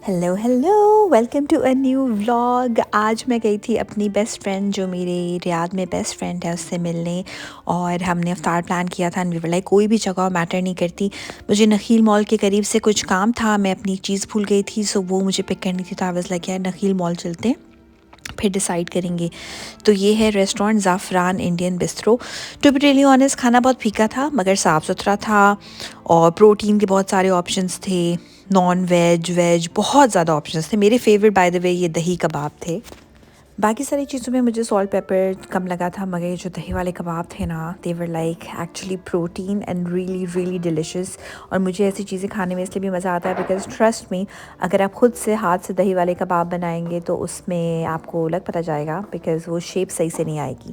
Hello hello, welcome to a new vlog. आज मैं गई थी अपनी बेस्ट फ्रेंड जो मेरे रियाद में बेस्ट फ्रेंड है उससे मिलने, और हमने इफ्तार प्लान किया था। एंड वी वर लाइक कोई भी जगह मैटर नहीं करती। मुझे नखील मॉल के करीब से कुछ काम था, मैं अपनी चीज़ भूल गई थी, सो वो मुझे पिक करनी थी। तो आई वाज लाइक यार नखील मॉल चलते हैं, फिर डिसाइड करेंगे। तो ये है restaurant Zafran Indian bistro. To be really honest, खाना बहुत फीका था मगर साफ़ सुथरा था, और प्रोटीन के बहुत सारे ऑप्शंस थे। नॉन वेज वेज बहुत ज़्यादा ऑप्शंस थे। मेरे फेवरेट बाय द वे ये दही कबाब थे। बाकी सारी चीज़ों में मुझे सॉल्ट पेपर कम लगा था, मगर ये जो दही वाले कबाब थे ना, they were like actually protein and really really delicious. और मुझे ऐसी चीज़ें खाने में इसलिए भी मज़ा आता है बिकॉज ट्रस्ट मी, अगर आप खुद से हाथ से दही वाले कबाब बनाएंगे तो उसमें आपको लग पता जाएगा, बिकॉज वो शेप सही से नहीं आएगी।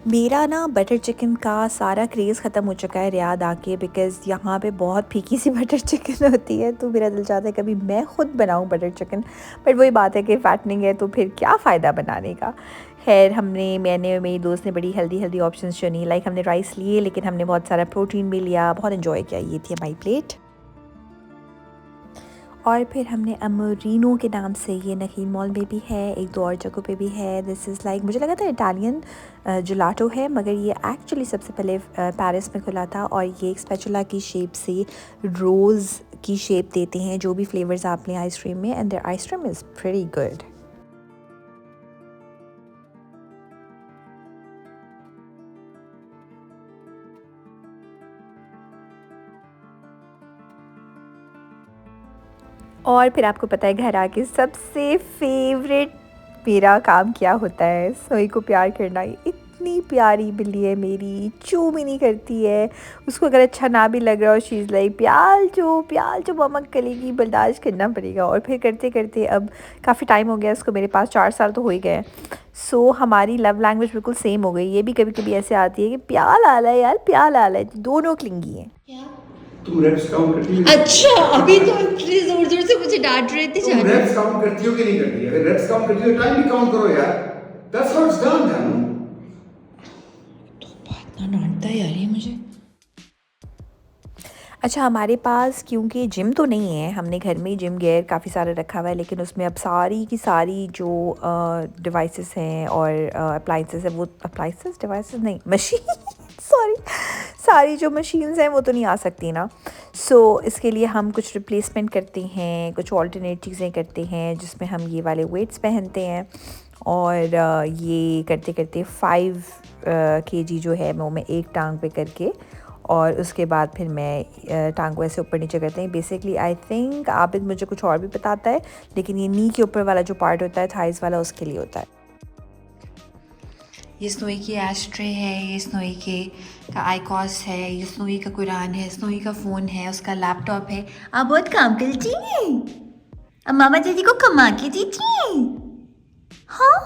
मेरा ना बटर चिकन का सारा क्रेज़ ख़त्म हो चुका है रियाद आके, बिकॉज़ यहाँ पे बहुत फीकी सी बटर चिकन होती है। तो मेरा दिल चाहता है कभी मैं ख़ुद बनाऊँ बटर चिकन, बट वही बात है कि फैटनिंग है तो फिर क्या फ़ायदा बनाने का। खैर मैंने और मेरी दोस्त ने बड़ी हेल्दी हेल्दी ऑप्शंस चुनी। लाइक हमने राइस लिए, लेकिन हमने बहुत सारा प्रोटीन भी लिया, बहुत इन्जॉय किया। ये थी हमारी प्लेट। और फिर हमने अमरीनो के नाम से, ये नखील मॉल में भी है, एक दो और जगहों पे भी है। दिस इज़ लाइक, मुझे लगा था इटालियन जेलाटो है, मगर ये एक्चुअली सबसे पहले पेरिस में खुला था। और ये एक स्पैचुला की शेप से रोज़ की शेप देते हैं जो भी फ्लेवर्स आप लें आइसक्रीम में, and there ice cream is pretty good. और फिर आपको पता है घर आके सबसे फेवरेट मेरा काम क्या होता है? सोई को प्यार करना। ये इतनी प्यारी बिल्ली है मेरी, चू भी नहीं करती है। उसको अगर अच्छा ना भी लग रहा हो, शी इज़ लाइक प्याल चो मम्मा कलेगी, बर्दाश्त करना पड़ेगा। और फिर करते करते अब काफ़ी टाइम हो गया उसको मेरे पास, 4 साल तो हो ही गए। सो हमारी लव लैंग्वेज बिल्कुल सेम हो गई। ये भी कभी कभी ऐसे आती है कि प्याल आला है यार, प्याल आला है। दोनों क्लिंगी हैं। तुम रेप्स काउंट करती हो? अच्छा, अभी तो इतनी जोर जोर से मुझे डांट रहे थे तुम जाने। रेप्स काउंट करती हो कि नहीं करती? अगर रेप्स काउंट करती हो टाइम भी काउंट करो यार। दैट्स हाउ इट्स डन जानू। इतना डांटता है यार ये मुझे। अच्छा, हमारे पास क्योंकि जिम तो नहीं है, हमने घर में ही जिम गियर काफ़ी सारा रखा हुआ है, लेकिन उसमें अब सारी की सारी जो डिवाइसेस हैं और अप्लाइंसेस हैं, वो अप्लाइंसेस डिवाइसेस नहीं, मशीन सॉरी, सारी जो मशीन्स हैं वो तो नहीं आ सकती ना। सो इसके लिए हम कुछ रिप्लेसमेंट करते हैं, कुछ ऑल्टरनेट चीज़ें करते हैं, जिसमें हम ये वाले वेट्स पहनते हैं। और ये करते करते 5 kg जो है वो मैं एक टांग पे करके, और उसके बाद फिर मैं टांग को ऐसे ऊपर नीचे करते हैं। बेसिकली आई थिंक आबिद मुझे कुछ और भी बताता है, लेकिन ये नी के ऊपर वाला जो पार्ट होता है, थाइस वाला, उसके लिए होता है। ये स्नोई की एस्ट्रे है, ये स्नोई के का आईकॉस है, ये स्नोई का कुरान है, स्नोई का फ़ोन है, उसका लैपटॉप है। आप बहुत काम करती हैं, अब मामा दीदी को कमा के देती हैं। हाँ,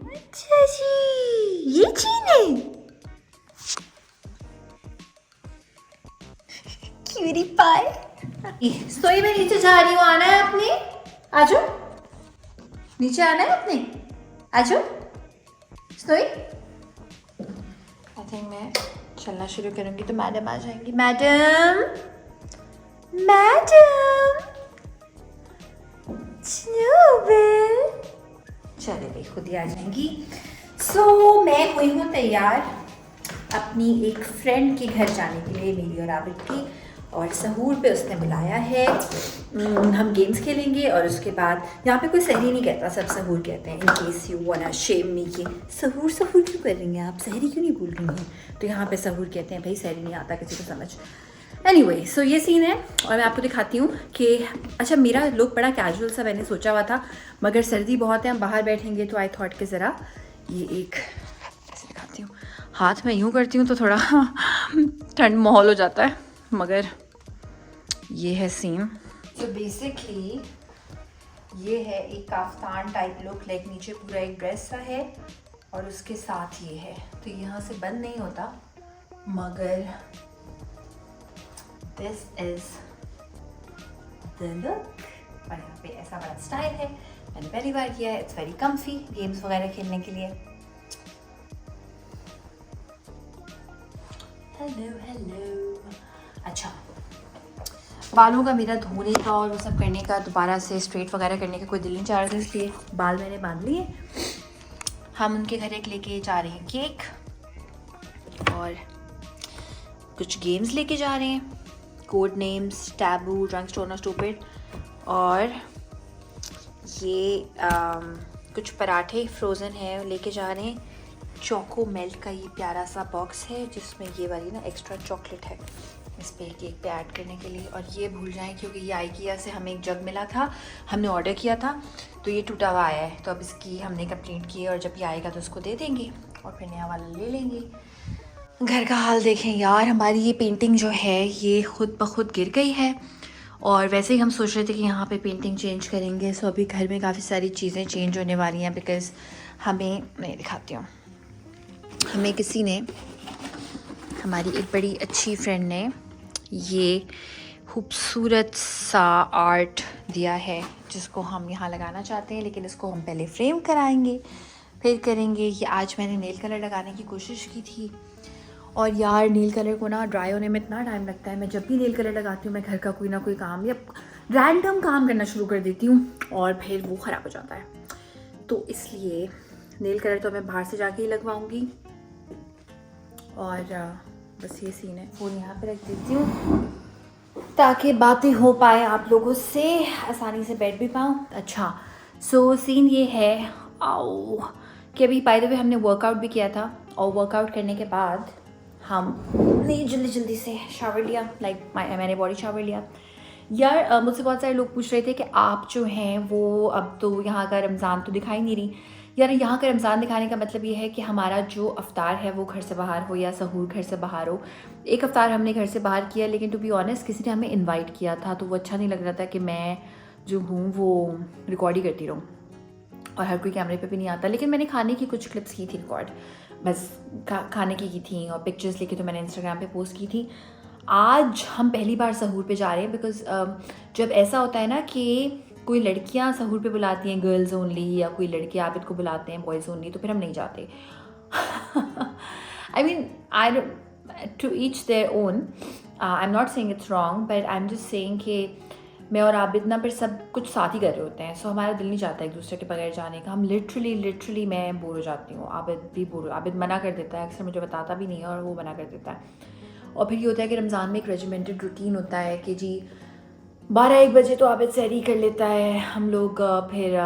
अच्छा जी, ये चीज़ है। क्यूरी पाई। सोई में नीचे जा रही हूँ, आना है आपने? आ जाओ, नीचे आना है आपने, आ जाओ। सोई, आई थिंक मैं चलना शुरू करूँगी तो मैडम आ जाएंगी। मैडम, मैडम, स्नोबल, चले भाई, खुद ही आ जाएंगी। सो मैं हुई हूँ तैयार अपनी एक फ्रेंड के घर जाने के लिए, मेरी और आबिद की। और सहूर पे उसने बुलाया है। हम गेम्स खेलेंगे और उसके बाद, यहाँ पे कोई सहरी नहीं कहता, सब सहूर कहते हैं। In case you want to shame me कि सहूर सहूर क्यों कर रही हैं आप, सहरी क्यों नहीं बोल रही हैं, तो यहाँ पे सहूर कहते हैं। भाई सहरी नहीं आता किसी को समझ। एनीवे, सो ये सीन है और मैं आपको दिखाती हूँ कि अच्छा, मेरा लुक बड़ा कैजुअल सा मैंने सोचा हुआ था, मगर सर्दी बहुत है, हम बाहर बैठेंगे, तो आई थॉट कि ज़रा ये एक ऐसे दिखाती हूँ। हाथ में यूँ करती हूँ तो थोड़ा ठंड माहौल हो जाता है, मगर ये है सीन। तो बेसिकली ये है एक काफ्तान टाइप लुक, लाइक नीचे पूरा एक ड्रेस सा है और उसके साथ ये है, तो यहाँ से बंद नहीं होता, मगर दिस इज द लुक। और यहाँ पे ऐसा बड़ा स्टाइल है, मैंने पहली बार किया है। इट्स वेरी कम्फी गेम्स वगैरह खेलने के लिए। Hello hello. अच्छा, बालों का मेरा धोने का और वो सब करने का, दोबारा से स्ट्रेट वगैरह करने का कोई दिल नहीं चाह रहा था, इसलिए बाल मैंने बांध लिए। हम उनके घर एक लेके जा रहे हैं केक और कुछ गेम्स लेके जा रहे हैं, code names, taboo, drunk stone और स्टूपिड। और ये कुछ पराठे फ्रोज़न है लेके जा रहे हैं। चोको मेल्ट का ये प्यारा सा बॉक्स है जिसमें ये वाली ना एक्स्ट्रा चॉकलेट है इस पे केक पे ऐड करने के लिए। और ये भूल जाएं क्योंकि ये आइकिया से हमें एक जग मिला था, हमने ऑर्डर किया था तो ये टूटा हुआ आया है, तो अब इसकी हमने कंप्लेंट की है और जब ये आएगा तो उसको दे देंगे और फिर नया वाला ले लेंगे। घर का हाल देखें यार, हमारी ये पेंटिंग जो है ये खुद ब खुद गिर गई है और वैसे ही हम सोच रहे थे कि यहाँ पे पेंटिंग चेंज करेंगे। सो अभी घर में काफ़ी सारी चीज़ें चेंज होने वाली हैं बिकॉज़ हमें, मैं दिखाती हूँ, हमें किसी ने, हमारी एक बड़ी अच्छी फ्रेंड ने ये खूबसूरत सा आर्ट दिया है जिसको हम यहाँ लगाना चाहते हैं, लेकिन इसको हम पहले फ्रेम कराएंगे फिर करेंगे। ये आज मैंने नेल कलर लगाने की कोशिश की थी और यार नेल कलर को ना ड्राई होने में इतना टाइम लगता है। मैं जब भी नेल कलर लगाती हूँ मैं घर का कोई ना कोई काम या रैंडम काम करना शुरू कर देती हूँ और फिर वो ख़राब हो जाता है, तो इसलिए नेल कलर तो मैं बाहर से जाके ही लगवाऊँगी। और बस ये सीन है, फ़ोन यहाँ पे रख देती हूँ ताकि बातें हो पाए आप लोगों से, आसानी से बैठ भी पाऊँ। अच्छा सो सीन ये है आओ कि अभी बाय द वे हमने वर्कआउट भी किया था और वर्कआउट करने के बाद हमने जल्दी से शावर लिया, मैंने बॉडी शावर लिया। यार मुझसे बहुत सारे लोग पूछ रहे थे कि आप जो हैं वो अब तो यहाँ का रमज़ान तो दिखाई नहीं रही। यार यहाँ का रमज़ान दिखाने का मतलब ये है कि हमारा जो अफ्तार है वो घर से बाहर हो या सहूर घर से बाहर हो। एक अफ्तार हमने घर से बाहर किया, लेकिन टू बी ऑनेस्ट किसी ने हमें इन्वाइट किया था तो वो अच्छा नहीं लग रहा था कि मैं जो हूँ वो रिकॉर्ड ही करती रहूँ और हर कोई कैमरे पे भी नहीं आता। लेकिन मैंने खाने की कुछ क्लिप्स की थी रिकॉर्ड, बस खाने की थी और पिक्चर्स लेके तो मैंने इंस्टाग्राम पे पोस्ट की थी। आज हम पहली बार सहूर पे जा रहे हैं बिकॉज़ जब ऐसा होता है ना कि कोई लड़कियां सहूर पे बुलाती हैं गर्ल्स ओनली या कोई लड़के आबिद को बुलाते हैं बॉयज़ ओनली, तो फिर हम नहीं जाते। I mean I to each their own, I am not saying it's wrong but I am just saying कि मैं और आबिद ना फिर सब कुछ साथ ही कर रहे होते हैं, सो हमारा दिल नहीं चाहता एक दूसरे के बगैर जाने का। हम लिटरली मैं बोर हो जाती हूँ, आबिद भी बोर, आबिद मना कर देता है, अक्सर मुझे बताता भी नहीं है और वो मना कर देता है। और फिर ये होता है कि रमज़ान में एक रेजिमेंटेड रूटीन होता है कि जी 12-1 बजे तो आबिद सहरी कर लेता है, हम लोग फिर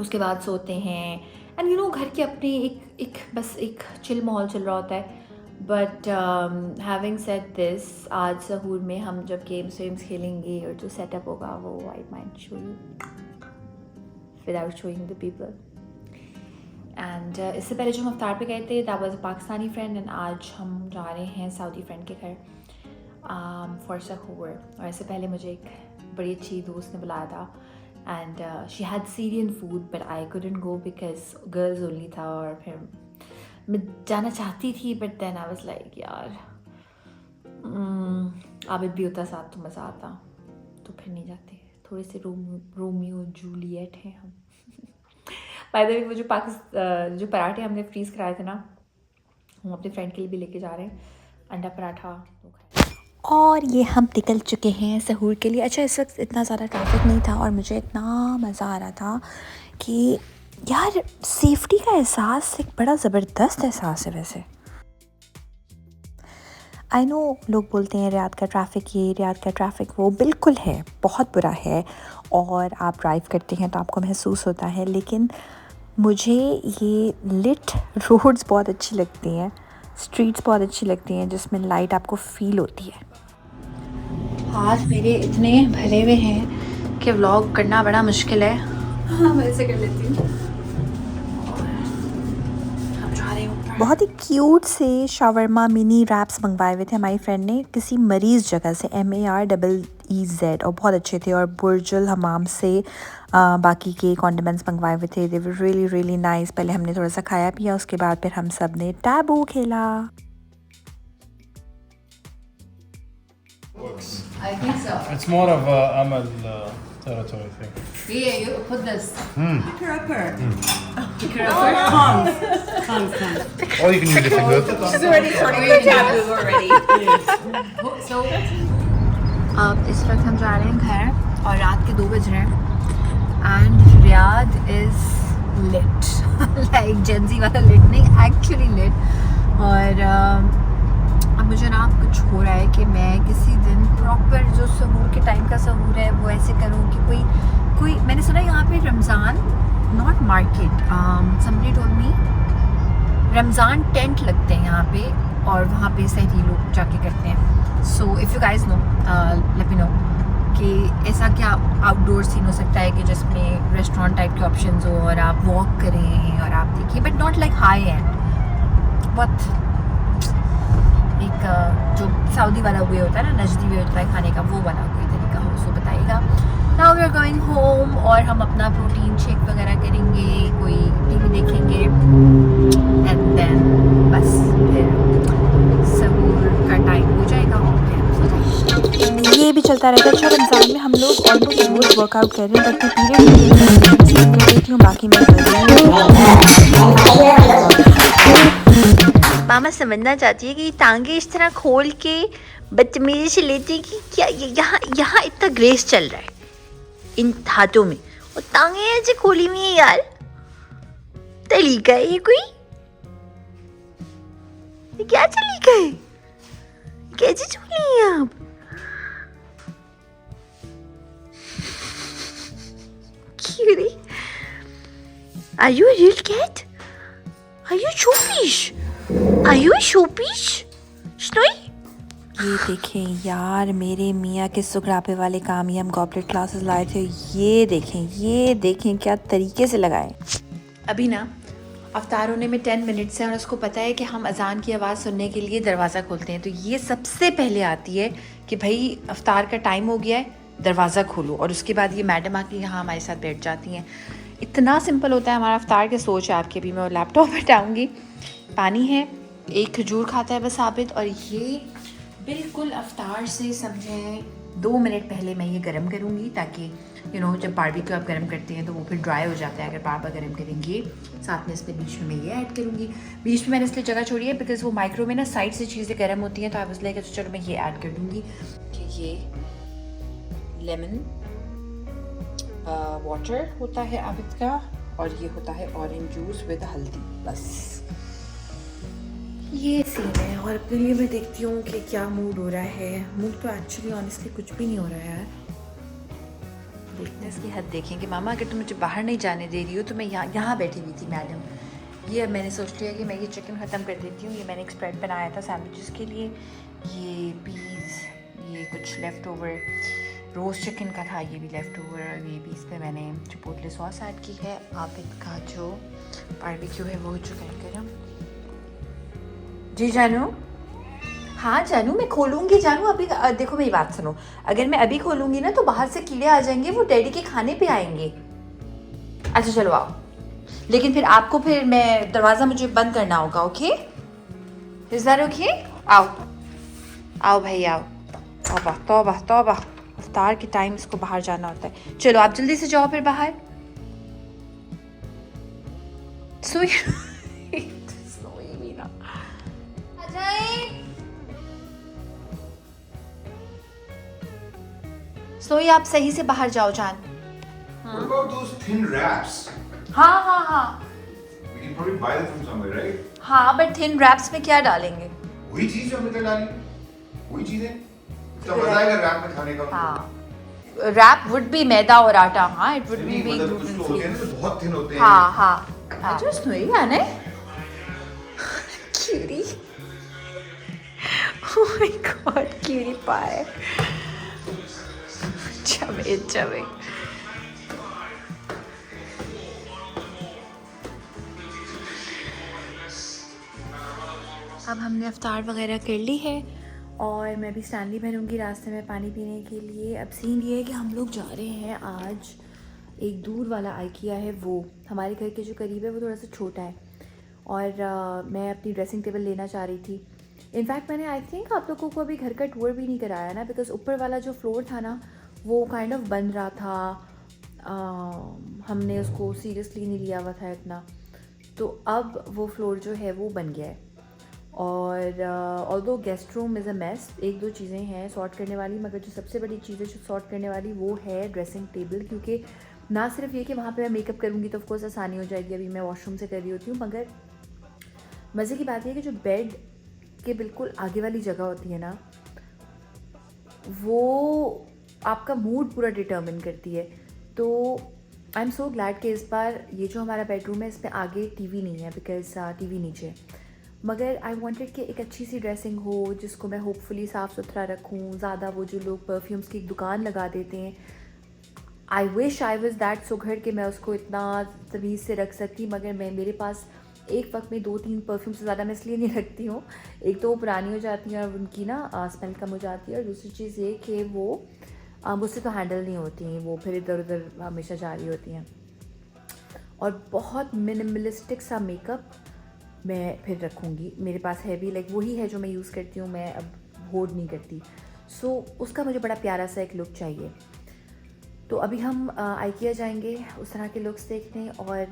उसके बाद सोते हैं एंड यू नो घर के अपने एक बस एक चिल माहौल चल रहा होता है। बट हैविंग सेड दिस, आज सहूर में हम जब गेम्स वेम्स खेलेंगे और जो सेटअप होगा वो I might show you without showing the people. And इससे पहले जो हम अफ्तार पे गए थे that was a Pakistani friend and आज हम जा रहे हैं सऊदी फ्रेंड के घर फॉर सहूर। और इससे पहले मुझे एक बड़ी अच्छी दोस्त ने बुलाया था and she had Syrian food but I couldn't go because girls only था। और फिर मैं जाना चाहती थी but then I was like यार आबिद भी होता साथ तो मज़ा आता, तो फिर नहीं जाते। थोड़े से रोमियो जूलियट हैं हम। बाय द वे वो जो पराठे हमने फ्रीज़ कराए थे ना, हम अपने फ्रेंड के लिए भी लेके जा रहे हैं, अंडा पराठा। और ये हम निकल चुके हैं सहूर के लिए। अच्छा इस वक्त इतना ज़्यादा ट्रैफिक नहीं था और मुझे इतना मज़ा आ रहा था कि यार सेफ्टी का एहसास एक बड़ा ज़बरदस्त एहसास है। वैसे आई नो लोग बोलते हैं रियाद का ट्रैफ़िक ये, रियाद का ट्रैफ़िक वो, बिल्कुल है, बहुत बुरा है और आप ड्राइव करते हैं तो आपको महसूस होता है, लेकिन मुझे ये लिट रोड्स बहुत अच्छी लगती हैं, स्ट्रीट्स बहुत अच्छी लगती हैं जिसमें लाइट आपको फ़ील होती है। हाथ मेरे इतने भरे हुए हैं कि व्लॉग करना बड़ा मुश्किल है। हाँ मैं ऐसे कर लेती हूँ। बहुत ही क्यूट से शावरमा मिनी रैप्स मंगवाए हुए थे हमारी फ्रेंड ने किसी मरीज़ जगह से, MAREEZ, और बहुत अच्छे थे। और बुर्जुल हमाम से बाकी के कॉन्डिमेंट्स मंगवाए हुए थे, दे वर रियली नाइस। पहले हमने थोड़ा सा खाया पिया, उसके बाद फिर हम सब ने टैबू खेला। I think so. It's more of a Amal territory thing. Yeah, you put this. Pick her up her. Pick her up. Tongue. Or you can use your finger. She's already starting the taboo already. So अब इस वक्त हम जा रहे हैं घर और रात के 2 बज रहे हैं and Riyadh is lit like Gen Z वाला लिट नहीं, एक्चुअली लिट। और अब मुझे ना कुछ हो रहा है कि मैं किसी दिन प्रॉपर जो सहूर के टाइम का सहूर है वो ऐसे करूँ कि कोई मैंने सुना यहाँ पे Ramzan not market somebody told me Ramzan tent लगते हैं यहाँ पे और वहाँ पे सहरी लोग जाके करते हैं। So if you guys know let me know कि ऐसा क्या आउटडोर सीन हो सकता है कि जिसमें रेस्टोरेंट टाइप के ऑप्शंस हो और आप वॉक करें और आप देखिए, but not like high and, बहुत एक जो सऊदी वाला वे होता है ना, नजदी वे होता है खाने का, वो वाला कोई तरीका हो सो बताइएगा। Now we are going home और हम अपना प्रोटीन शेक वगैरह करेंगे, कोई टीवी देखेंगे एंड देन बस फिर सहूर का टाइम हो जाएगा और फिर सो जाएंगे। ये भी चलता रहता है। अच्छा, रमज़ान में हम लोग ऑलमोस्ट रोज़ वर्कआउट कर रहे हैं, बट पीरियड कर देती हूँ, बाकी मैं मामा समझना चाहती है कि टांगे इस तरह खोल के बदतमीजी से लेती है कि क्या यहाँ इतना ग्रेस चल रहा है इन हाथों में, और टांगे ऐसे खोली हुई है यार, तरीका है ये कोई? ये क्या तरीका है? कैसे छोली है आप? Cutie, are you a real cat? Are you showpish? Are you a showpish? Snowy? ये देखें यार, मेरे मियाँ के सुगरापे वाले कामयाब गॉबलेट ग्लासेस लाए थे। ये देखें क्या तरीके से लगाए। अभी ना अफ्तार होने में 10 मिनट्स हैं और उसको पता है कि हम अजान की आवाज़ सुनने के लिए दरवाज़ा खोलते हैं, तो ये सबसे पहले आती है कि भाई अफ्तार का टाइम हो गया है, दरवाज़ा खोलो, और उसके बाद ये मैडम आके यहाँ हमारे साथ बैठ जाती हैं। इतना सिंपल होता है हमारा अफ्तार के सोच आपके भी। मैं लैपटॉप हटाऊँगी, पानी है, एक खजूर खाता है बस आबिद, और ये बिल्कुल अफ्तार से समझें 2 मिनट पहले मैं ये गर्म करूँगी, ताकि जब बारबेक्यू आप गर्म करते हैं तो वो फिर ड्राई हो जाता है अगर बार बार गर्म करेंगे। साथ में इसमें बीच में मैं ये ऐड करूँगी। बीच में मैंने इसलिए जगह छोड़ी है बिकॉज वो माइक्रो में ना साइड से चीज़ें गर्म होती हैं, तो आप इसलिए तो चलो मैं ये ऐड कर दूँगी कि ये लेमन वाटर होता है आबिद का, और ये होता है ऑरेंज जूस विद हल्दी, बस ये सीन है। और अपने लिए मैं देखती हूँ कि क्या मूड हो रहा है। मूड तो एक्चुअली ऑनेस्टली कुछ भी नहीं हो रहा है यार। देखते इसकी हद देखें कि मामा अगर तुम मुझे बाहर नहीं जाने दे रही हो तो मैं यहाँ बैठी हुई थी मैडम। ये अब मैंने सोच लिया कि मैं ये चिकन ख़त्म कर देती हूँ। ये मैंने एक स्प्रेड बनाया था सैंडविचेस के लिए, ये पीस, ये कुछ लेफ़्ट ओवर रोस्ट चिकन का था, ये भी लेफ़्ट ओवर, ये भी इस पर मैंने चिपोटले सॉस ऐड की है। आबिद का जो बारबेक्यू है वो हो चुका है गर्म। जी जानू, हाँ जानू मैं खोलूँगी जानू। अभी देखो मेरी बात सुनो, अगर मैं अभी खोलूँगी ना तो बाहर से कीड़े आ जाएंगे, वो डैडी के खाने पे आएंगे। अच्छा चलो आओ, लेकिन फिर आपको फिर मैं दरवाज़ा मुझे बंद करना होगा। Okay, is that okay? आओ आओ भाई आओ। तौबा तौबा तौबा, इफ्तार के टाइम इसको बाहर जाना होता है। चलो आप जल्दी से जाओ फिर बाहर। सोई भी ना आ जाए। सोई आप सही से बाहर जाओ जान। What about those thin wraps? हाँ We can probably buy them from somewhere, right? हाँ, बट थिन रैप्स में क्या डालेंगे? वही चीज जो हमने डाली, वही चीजें। इसका मजा आएगा रैप में खाने का। हाँ, रैप वुड बी मैदा और आटा। हाँ, इट वुड बी नहीं, मतलब कुछ ग्लूटेन तो होते हैं ना जो बहुत थिन होते हैं। हाँ जस्ट नहीं आने क्यूरी। ओह माय गॉड, क्यूरी पाए। चवे अब हमने अफ्तार वगैरह कर ली है और मैं भी स्टैंडली भरूँगी रास्ते में पानी पीने के लिए। अब सीन ये है कि हम लोग जा रहे हैं आज, एक दूर वाला आइकिया है, वो हमारे घर के जो करीब है, वो थोड़ा सा छोटा है, और मैं अपनी ड्रेसिंग टेबल लेना चाह रही थी। इनफैक्ट मैंने आई थिंक आप लोगों को अभी घर का टूर भी नहीं कराया ना, बिकॉज़ ऊपर वाला जो फ्लोर था ना वो काइंड ऑफ बन रहा था, हमने उसको सीरियसली नहीं लिया हुआ था इतना, तो अब वो फ्लोर जो है वो बन गया है। और although guest room is a mess, एक दो चीज़ें हैं सॉर्ट करने वाली, मगर जो सबसे बड़ी चीज़ है जो सॉर्ट करने वाली वो है ड्रेसिंग टेबल। क्योंकि ना सिर्फ ये कि वहाँ पे मैं मेकअप करूँगी तो ऑफकोर्स आसानी हो जाएगी, अभी मैं वॉशरूम से कर रही होती हूँ, मगर मज़े की बात यह है कि जो बेड के बिल्कुल आगे वाली जगह होती है ना, वो आपका मूड पूरा डिटर्मिन करती है। तो आई एम सो ग्लैड कि इस बार ये जो हमारा बेडरूम है इसमें आगे टीवी नहीं है, बिकॉज टीवी नीचे, मगर आई वांटेड कि एक अच्छी सी ड्रेसिंग हो जिसको मैं होपफुली साफ़ सुथरा रखूँ। ज़्यादा वो जो लोग परफ्यूम्स की एक दुकान लगा देते हैं, I wish I was that सुघड़ कि मैं उसको इतना तमीज़ से रख सकती, मगर मैं मेरे पास एक वक्त में 2-3 परफ्यूम से ज़्यादा मैं इसलिए नहीं रखती हूँ। एक तो वो पुरानी हो जाती हैं और उनकी ना स्मेल कम हो जाती है, और दूसरी चीज़ ये कि वो मुझसे तो हैंडल नहीं होती हैं, वो फिर इधर उधर हमेशा जा रही होती हैं। और बहुत मिनिमलिस्टिक सा मेकअप मैं फिर रखूँगी, मेरे पास है भी, लाइक वही है जो मैं यूज़ करती हूँ, मैं अब होर्ड नहीं करती। सो उसका मुझे बड़ा प्यारा सा एक लुक चाहिए। तो अभी हम आइकिया जाएंगे उस तरह के लुक्स देखने, और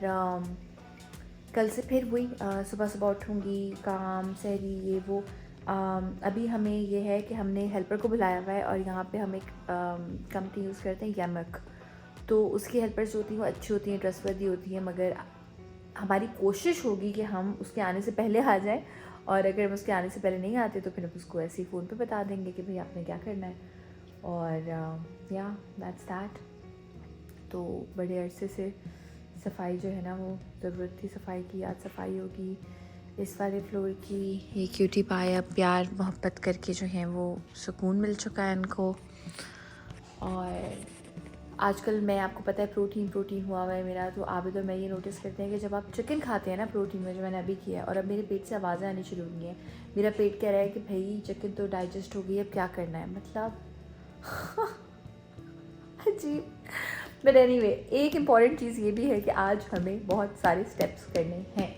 कल से फिर वही सुबह सुबह उठूँगी, काम सहरी ये वो। अभी हमें ये है कि हमने हेल्पर को बुलाया हुआ है, और यहाँ पे हम एक कंपनी यूज़ करते हैं यमक, तो उसकी हेल्पर्स होती हैं वो अच्छी होती हैं, ट्रस्टवर्दी होती हैं, मगर हमारी कोशिश होगी कि हम उसके आने से पहले आ जाएं, और अगर हम उसके आने से पहले नहीं आते तो फिर हम उसको ऐसे ही फ़ोन पे बता देंगे कि भाई आपने क्या करना है, और या दैट्स दैट। तो बड़े अरसे से सफाई जो है ना वो ज़रूरत थी सफाई की, आज सफाई होगी इस वाले फ्लोर की। ये क्यूटी पाए अब प्यार मोहब्बत करके जो है वो सुकून मिल चुका है इनको। और आजकल मैं, आपको पता है, प्रोटीन हुआ हुआ है मेरा, तो आबिद और मैं ये नोटिस करते हैं कि जब आप चिकन खाते हैं ना प्रोटीन में, जो मैंने अभी किया है, और अब मेरे पेट से आवाज़ें आनी शुरू हुई हैं, मेरा पेट कह रहा है कि भाई चिकन तो डाइजेस्ट हो गई, अब क्या करना है, मतलब अजीब। बट एनीवे, एक इम्पॉर्टेंट चीज़ ये भी है कि आज हमें बहुत सारे स्टेप्स करने हैं।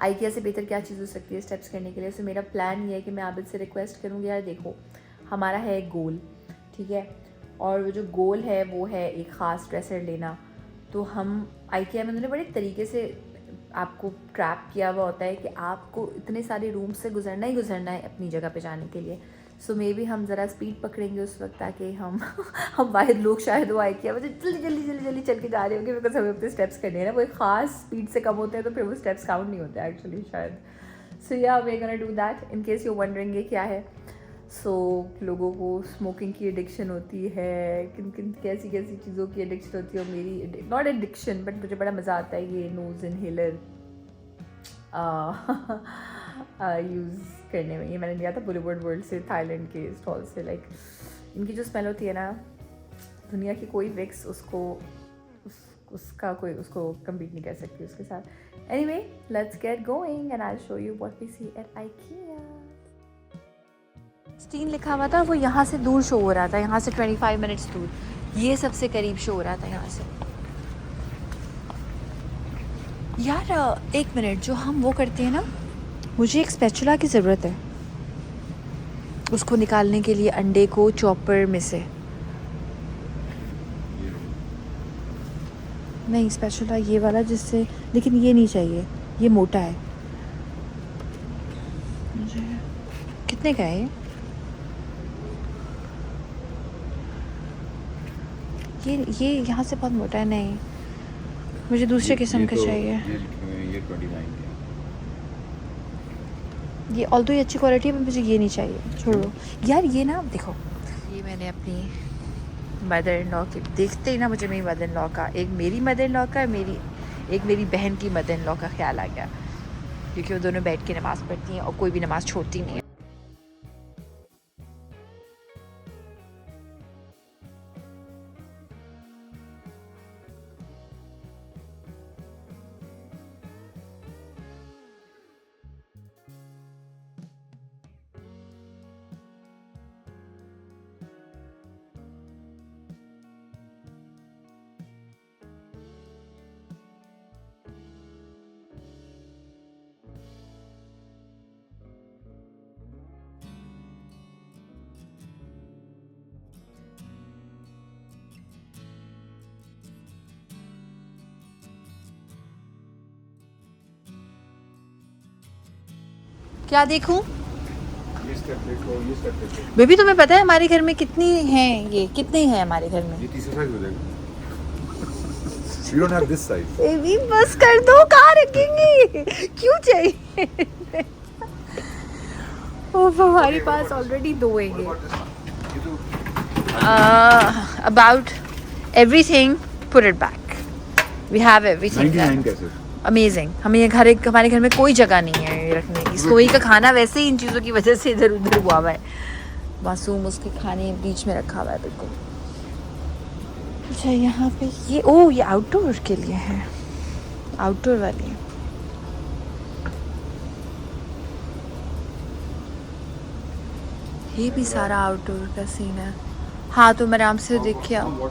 आइकिया से बेहतर क्या चीज़ हो सकती है स्टेप्स करने के लिए। सो मेरा प्लान ये है कि मैं आबिद से रिक्वेस्ट करूँगी, यार देखो हमारा है एक गोल, ठीक है, और वो जो गोल है वो है एक ख़ास ड्रेसर लेना। तो हम आइकिया में उन्होंने बड़े तरीके से आपको ट्रैप किया हुआ होता है कि आपको इतने सारे रूम्स से गुजरना ही गुजरना है अपनी जगह पे जाने के लिए। सो मे बी हम ज़रा स्पीड पकड़ेंगे उस वक्त, ताकि हम हम वाहिद लोग शायद वो आइकिया मुझे जल्दी चल के जा रहे होंगे, बिकॉज हमें अपने स्टेप्स करने हैं ना, वो एक ख़ास स्पीड से कम होते हैं, तो फिर वो स्टेप्स काउंट नहीं होते एक्चुअली शायद। सो या we gonna do that, in case you wondering ये क्या है। सो लोगों को स्मोकिंग की एडिक्शन होती है, किन किन कैसी कैसी चीज़ों की एडिक्शन होती है, मेरी नॉट एडिक्शन बट मुझे बड़ा मज़ा आता है ये नोज़ इनहेलर यूज़ करने में। ये मैंने लिया था बॉलीवुड वर्ल्ड से, थाईलैंड के स्टॉल से। लाइक इनकी जो स्मेल होती है ना, दुनिया की कोई विक्स उसका कोई उसको कम्पीट नहीं कर सकती उसके साथ। Anyway, let's get going and I show you what we see at IKEA. 16 लिखा हुआ था, वो यहाँ से दूर शो हो रहा था, यहाँ से 25 मिनट्स दूर, ये सबसे करीब शो हो रहा था यहाँ से। यार एक मिनट, जो हम वो करते हैं ना, मुझे एक स्पैचुला की ज़रूरत है उसको निकालने के लिए, अंडे को चॉपर में से। नहीं, स्पैचुला ये वाला जिससे, लेकिन ये नहीं चाहिए, ये मोटा है मुझे। कितने का है ये यहाँ से बहुत मोटा है। नहीं, मुझे दूसरे किस्म का चाहिए। ये 29 ये ऑल्दो ये अच्छी क्वालिटी है, मुझे ये नहीं चाहिए, छोड़ो यार। ये ना देखो, ये मैंने अपनी मदर इन लॉ के देखते ही ना, मुझे मेरी मदर इन लॉ का, एक मेरी मदर इन लॉ का, एक मेरी बहन की मदर इन लॉ का ख्याल आ गया, क्योंकि वो दोनों बैठ के नमाज़ पढ़ती हैं और कोई भी नमाज़ छोड़ती नहीं है। क्या देखूं? ये स्टेप देखो, ये स्टेप देखो। बेबी तुम्हें पता है हमारे घर में कितनी हैं, ये कितने हैं हमारे घर में? ये तीसरा साइज हो जाएगा। You don't have this size. Baby बस कर दो, कहाँ रखेंगे? क्यों चाहिए? ओह हमारे पास ऑलरेडी 2 हैं ये। About everything, put it back. We have everything. 99 कैसे? अमेजिंग। हमारे घर में कोई जगह नहीं है ये रखने की। सोई का खाना वैसे ही इन चीज़ों की वजह से इधर उधर हुआ हुआ है। मासूम उसके खाने बीच में रखा हुआ है बिल्कुल। अच्छा यहाँ पे ये आउटडोर के लिए है, आउटडोर वाली है। ये भी सारा आउटडोर का सीन है। हाँ तुम आराम से देख के आओ,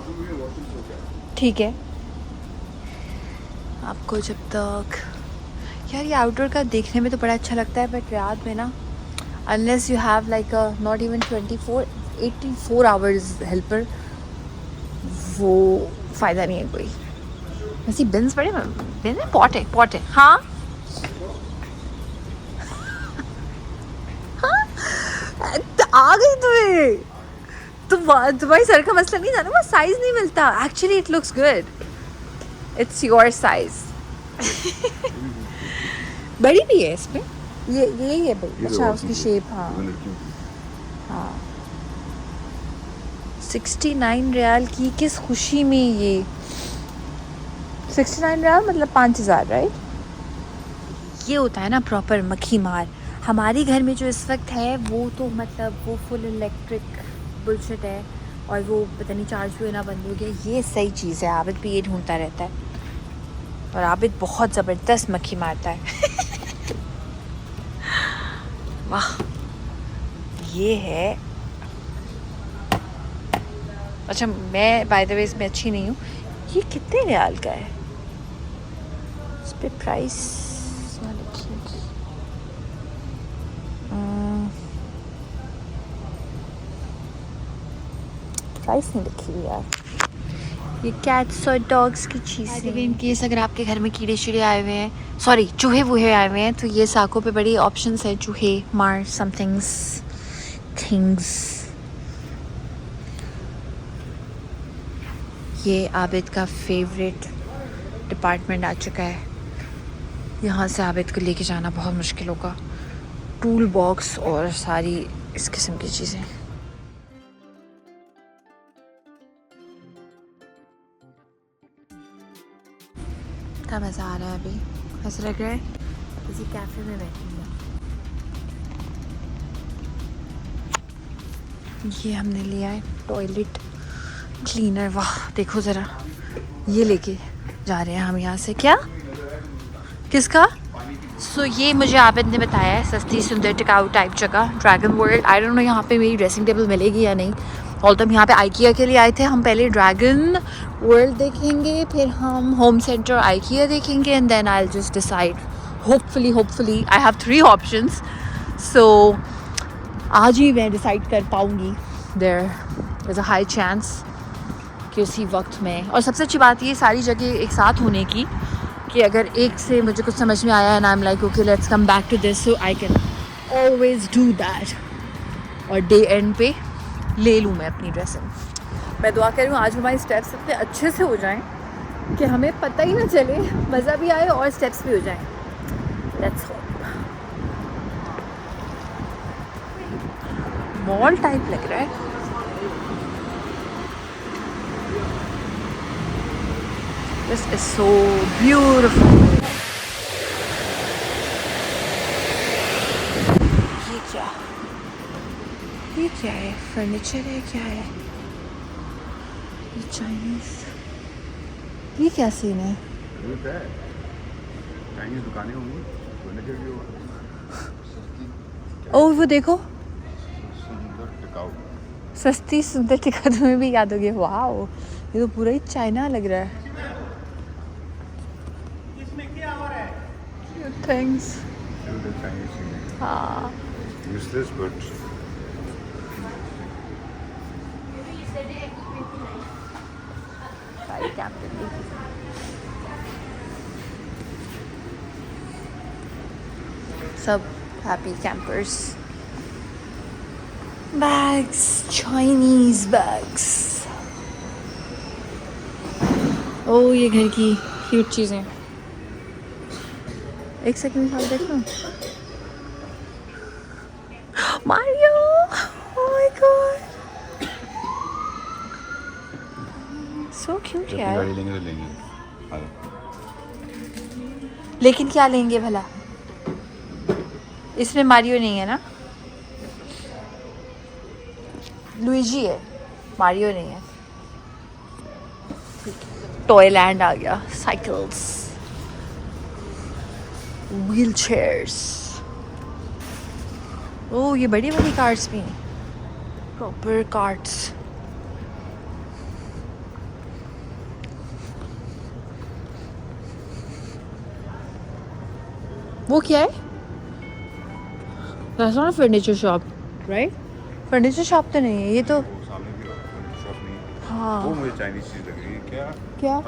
ठीक है। आपको जब तक यार ये आउटडोर का देखने में तो बड़ा अच्छा लगता है, बट रात में ना unless you have like a not even 84 hours helper, वो फ़ायदा नहीं है कोई। वैसे बिन्स बड़े बिन है, पॉट है हाँ आ गई तुम्हारी सर का मसला नहीं था ना, वो साइज नहीं मिलता। Actually it looks good, it's your size. बड़ी भी है इसमें, ये यही है बड़ी। अच्छा उसकी शेप, हाँ 69 रियाल की, किस खुशी में ये 69 रियाल मतलब 5000, राइट। ये होता है ना प्रॉपर मक्खी मार। हमारे घर में जो इस वक्त है वो तो मतलब वो फुल इलेक्ट्रिक बुलशिट है, और वो पता नहीं चार्ज हुए ना बंद हो गया। ये सही चीज़ है, आबिद भी ये ढूंढता रहता है, और आबिद बहुत ज़बरदस्त मक्खी मारता है। वाह ये है। अच्छा मैं बाय द वे इसमें अच्छी नहीं हूँ। ये कितने रियाल का है? इस पर प्राइस नहीं लिखी हुई यार। ये कैट्स और डॉग्स की चीज़ें। इन केस अगर आपके घर में कीड़े शीड़े आए हुए हैं, सॉरी चूहे वूहे आए हुए हैं, तो ये साकों पे बड़ी ऑप्शंस है चूहे मार थिंग्स। ये आबिद का फेवरेट डिपार्टमेंट आ चुका है। यहाँ से आबिद को लेके जाना बहुत मुश्किल होगा। टूल बॉक्स और सारी इस किस्म की चीज़ें। क्या मज़ा आ रहा है अभी, ऐसा लग रहा है किसी कैफ़े में बैठी हूँ। ये हमने लिया है टॉयलेट क्लीनर। वाह देखो ज़रा, ये लेके जा रहे हैं हम यहाँ से। क्या किसका? सो ये मुझे आबिद ने बताया है, सस्ती सुंदर टिकाऊ टाइप जगह dragon world. I don't know यहाँ पे मेरी ड्रेसिंग टेबल मिलेगी या नहीं। और तो हम यहाँ पे आइकिया के लिए आए थे। हम पहले ड्रैगन वर्ल्ड देखेंगे, फिर हम होम सेंटर आइकिया देखेंगे, and then I will just decide. Hopefully I have 3 options. So आज ही मैं डिसाइड कर पाऊँगी। There is a high chance कि उसी वक्त में। और सबसे अच्छी बात ये सारी जगह एक साथ होने की, कि अगर एक से मुझे कुछ समझ में आया and I am like okay let's come back to this, so I can always do that. और डे एंड पे ले लूँ मैं अपनी ड्रेसिंग। मैं दुआ कर रही हूँ आज हमारे स्टेप्स इतने अच्छे से हो जाएं कि हमें पता ही ना चले, मज़ा भी आए और स्टेप्स भी हो जाएं। Let's hope. मॉल टाइप लग रहा है। This is so beautiful. ये क्या है? फर्नीचर है क्या है? ये चाइनीज, ये क्या सीन है? चाइनीज दुकानें होंगी, फर्नीचर भी होगा। ओह वो देखो, सुंदर टिकाऊ। सस्ती सुंदर टिकाऊ, तुम्हें भी याद हो गया। वाओ ये तो पूरा ही चाइना लग रहा है। थैंक्स। हाँ Useless but सारी कैंपिंग। सब Happy campers. Bags, Chinese bags. Oh, ये घर की क्यूट चीज़ें. एक सेकंड साथ देख लो. Mario! Oh my god! So cute यार. गाड़ी लेंगे तो लेंगे. लेकिन क्या लेंगे भला? इसमें मारियो नहीं है ना? लुइजी है, मारियो नहीं है. टॉयलैंड आ गया. Cycles, wheel chairs. ओह, ये बड़ी बड़ी कार्स भी हैं. Proper carts. वो क्या है? That's not a furniture shop, right? Furniture shop तो नहीं है ये तो. सामने भी शॉप नहीं. हाँ. वो मुझे चाइनीज चीज लग रही है. क्या?